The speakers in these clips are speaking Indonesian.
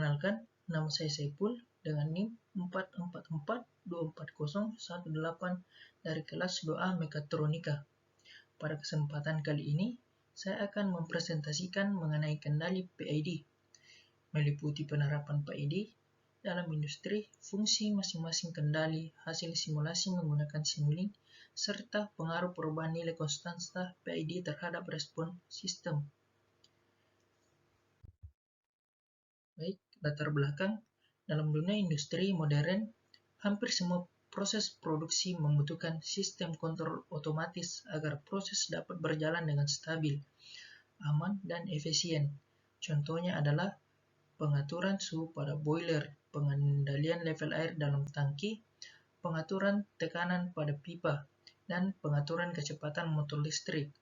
Perkenalkan, nama saya Saipul dengan NIM 444240118 dari kelas 2A Mekatronika. Pada kesempatan kali ini, saya akan mempresentasikan mengenai kendali PID, meliputi penerapan PID dalam industri, fungsi masing-masing kendali, hasil simulasi menggunakan Simulink, serta pengaruh perubahan nilai konstanta PID terhadap respon sistem. Baik, latar belakang. Dalam dunia industri modern, hampir semua proses produksi membutuhkan sistem kontrol otomatis agar proses dapat berjalan dengan stabil, aman, dan efisien. Contohnya adalah pengaturan suhu pada boiler, pengendalian level air dalam tangki, pengaturan tekanan pada pipa, dan pengaturan kecepatan motor listrik.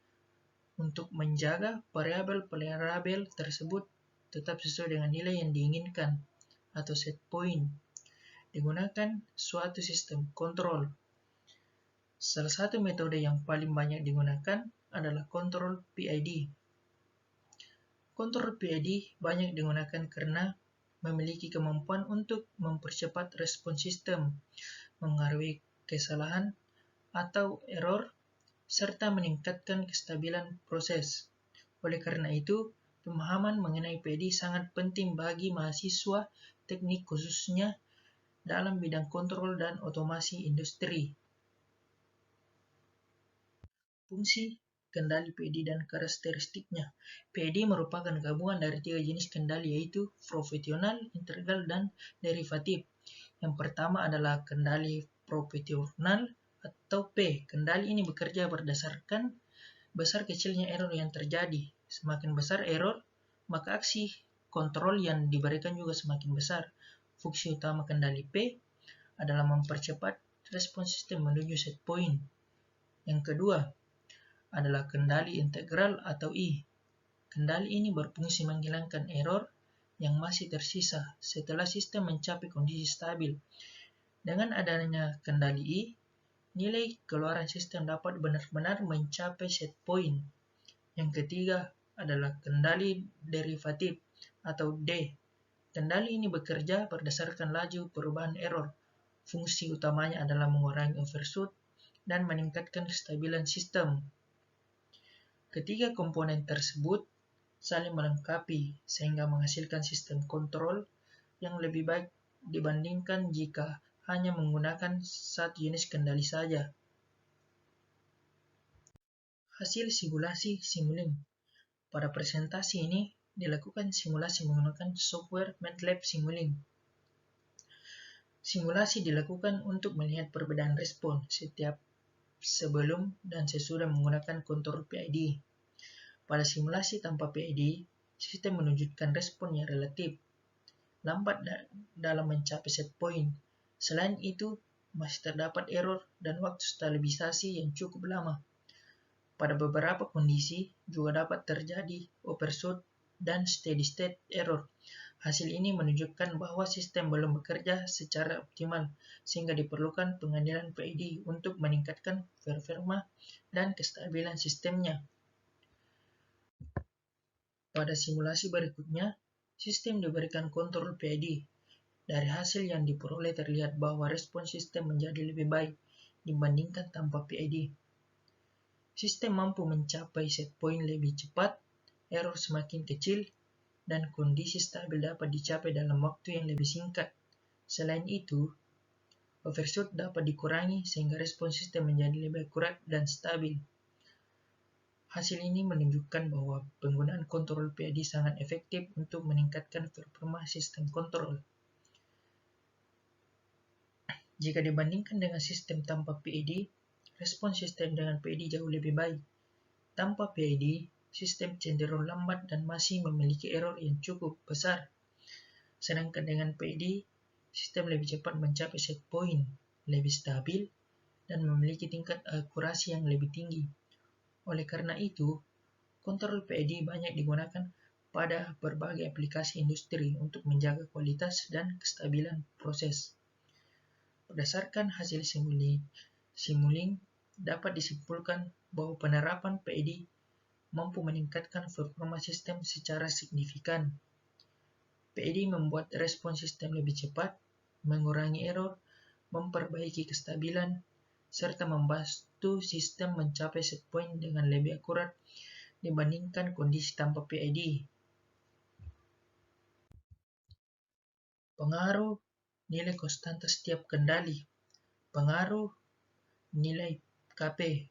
Untuk menjaga variabel tersebut tetap sesuai dengan nilai yang diinginkan atau set point, digunakan suatu sistem kontrol. Salah satu metode yang paling banyak digunakan adalah kontrol PID. Kontrol PID banyak digunakan karena memiliki kemampuan untuk mempercepat respon sistem, mengaruhi kesalahan atau error, serta meningkatkan kestabilan proses. Oleh karena itu, pemahaman mengenai PID sangat penting bagi mahasiswa teknik khususnya dalam bidang kontrol dan otomasi industri. Fungsi kendali PID dan karakteristiknya. PID merupakan gabungan dari 3 jenis kendali, yaitu proporsional, integral, dan derivatif. Yang pertama adalah kendali proporsional atau P. Kendali ini bekerja berdasarkan besar kecilnya error yang terjadi. Semakin besar error, maka aksi kontrol yang diberikan juga semakin besar. Fungsi utama kendali P adalah mempercepat respon sistem menuju set point. Yang kedua adalah kendali integral atau I. Kendali ini berfungsi menghilangkan error yang masih tersisa setelah sistem mencapai kondisi stabil. Dengan adanya kendali I, nilai keluaran sistem dapat benar-benar mencapai set point. Yang ketiga adalah kendali derivatif atau D. Kendali ini bekerja berdasarkan laju perubahan error. Fungsi utamanya adalah mengurangi overshoot dan meningkatkan kestabilan sistem. Ketiga komponen tersebut saling melengkapi sehingga menghasilkan sistem kontrol yang lebih baik dibandingkan jika hanya menggunakan satu jenis kendali saja. Hasil simulasi Simulink. Pada presentasi ini dilakukan simulasi menggunakan software MATLAB Simulink. Simulasi dilakukan untuk melihat perbedaan respon setiap sebelum dan sesudah menggunakan kontrol PID. Pada simulasi tanpa PID, sistem menunjukkan respon yang relatif lambat dalam mencapai set point. Selain itu, masih terdapat error dan waktu stabilisasi yang cukup lama. Pada beberapa kondisi juga dapat terjadi overshoot dan steady state error. Hasil ini menunjukkan bahwa sistem belum bekerja secara optimal, sehingga diperlukan pengadilan PID untuk meningkatkan performa dan kestabilan sistemnya. Pada simulasi berikutnya, sistem diberikan kontrol PID. Dari hasil yang diperoleh terlihat bahwa respon sistem menjadi lebih baik dibandingkan tanpa PID. Sistem mampu mencapai set point lebih cepat, error semakin kecil, dan kondisi stabil dapat dicapai dalam waktu yang lebih singkat. Selain itu, overshoot dapat dikurangi sehingga respon sistem menjadi lebih akurat dan stabil. Hasil ini menunjukkan bahwa penggunaan kontrol PID sangat efektif untuk meningkatkan performa sistem kontrol. Jika dibandingkan dengan sistem tanpa PID, respon sistem dengan PID jauh lebih baik. Tanpa PID, sistem cenderung lambat dan masih memiliki error yang cukup besar. Sedangkan dengan PID, sistem lebih cepat mencapai set point, lebih stabil, dan memiliki tingkat akurasi yang lebih tinggi. Oleh karena itu, kontrol PID banyak digunakan pada berbagai aplikasi industri untuk menjaga kualitas dan kestabilan proses. Berdasarkan hasil Simulink, dapat disimpulkan bahwa penerapan PID mampu meningkatkan performa sistem secara signifikan. PID membuat respon sistem lebih cepat, mengurangi error, memperbaiki kestabilan, serta membantu sistem mencapai set point dengan lebih akurat dibandingkan kondisi tanpa PID. Pengaruh nilai konstanta setiap kendali. Pengaruh nilai KP.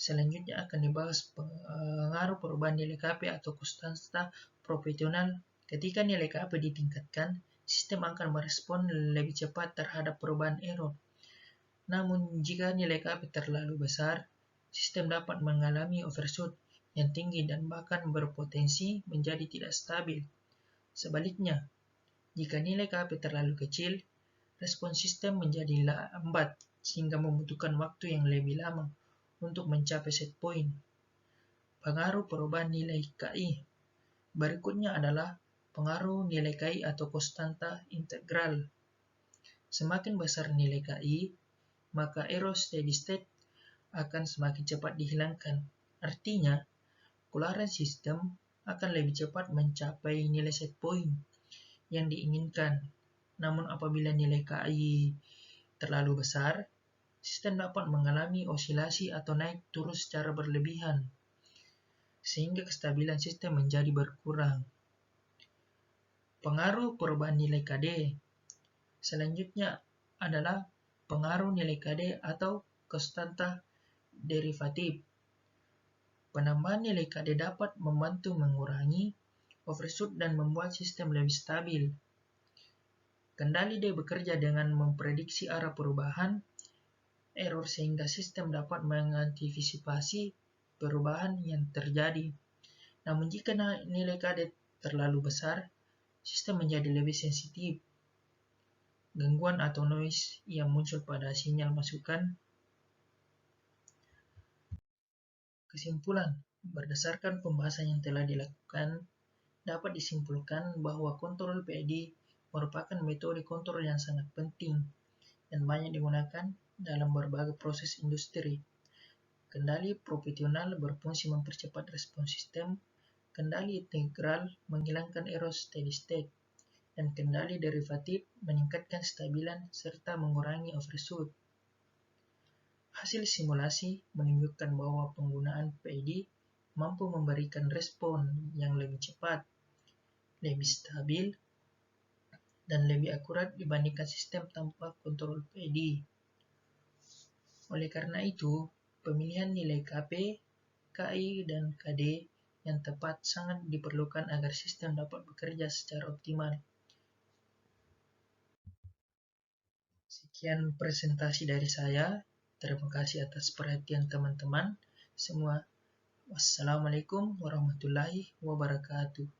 Selanjutnya akan dibahas pengaruh perubahan nilai KP atau konstanta proporsional. Ketika nilai KP ditingkatkan, sistem akan merespon lebih cepat terhadap perubahan error. Namun, jika nilai KP terlalu besar, sistem dapat mengalami overshoot yang tinggi dan bahkan berpotensi menjadi tidak stabil. Sebaliknya, jika nilai KP terlalu kecil, respon sistem menjadi lambat sehingga membutuhkan waktu yang lebih lama untuk mencapai set point. Pengaruh perubahan nilai KI. Berikutnya adalah pengaruh nilai KI atau konstanta integral. Semakin besar nilai KI, maka error steady state akan semakin cepat dihilangkan. Artinya, keluaran sistem akan lebih cepat mencapai nilai set point yang diinginkan. Namun apabila nilai KI terlalu besar, sistem dapat mengalami osilasi atau naik turun secara berlebihan, sehingga kestabilan sistem menjadi berkurang. Pengaruh perubahan nilai KD. Selanjutnya adalah pengaruh nilai KD atau konstanta derivatif. Penambahan nilai KD dapat membantu mengurangi overshoot dan membuat sistem lebih stabil. Kendali D bekerja dengan memprediksi arah perubahan error sehingga sistem dapat mengantisipasi perubahan yang terjadi. Namun jika nilai KD terlalu besar, sistem menjadi lebih sensitif. Gangguan atau noise yang muncul pada sinyal masukan. Kesimpulan, berdasarkan pembahasan yang telah dilakukan, dapat disimpulkan bahwa kontrol PID merupakan metode kontrol yang sangat penting dan banyak digunakan dalam berbagai proses industri. Kendali proporsional berfungsi mempercepat respon sistem, kendali integral menghilangkan error steady state, dan kendali derivatif meningkatkan kestabilan serta mengurangi overshoot. Hasil simulasi menunjukkan bahwa penggunaan PID mampu memberikan respon yang lebih cepat, lebih stabil, dan lebih akurat dibandingkan sistem tanpa kontrol PID. Oleh karena itu, pemilihan nilai KP, KI, dan KD yang tepat sangat diperlukan agar sistem dapat bekerja secara optimal. Sekian presentasi dari saya. Terima kasih atas perhatian teman-teman semua. Wassalamualaikum warahmatullahi wabarakatuh.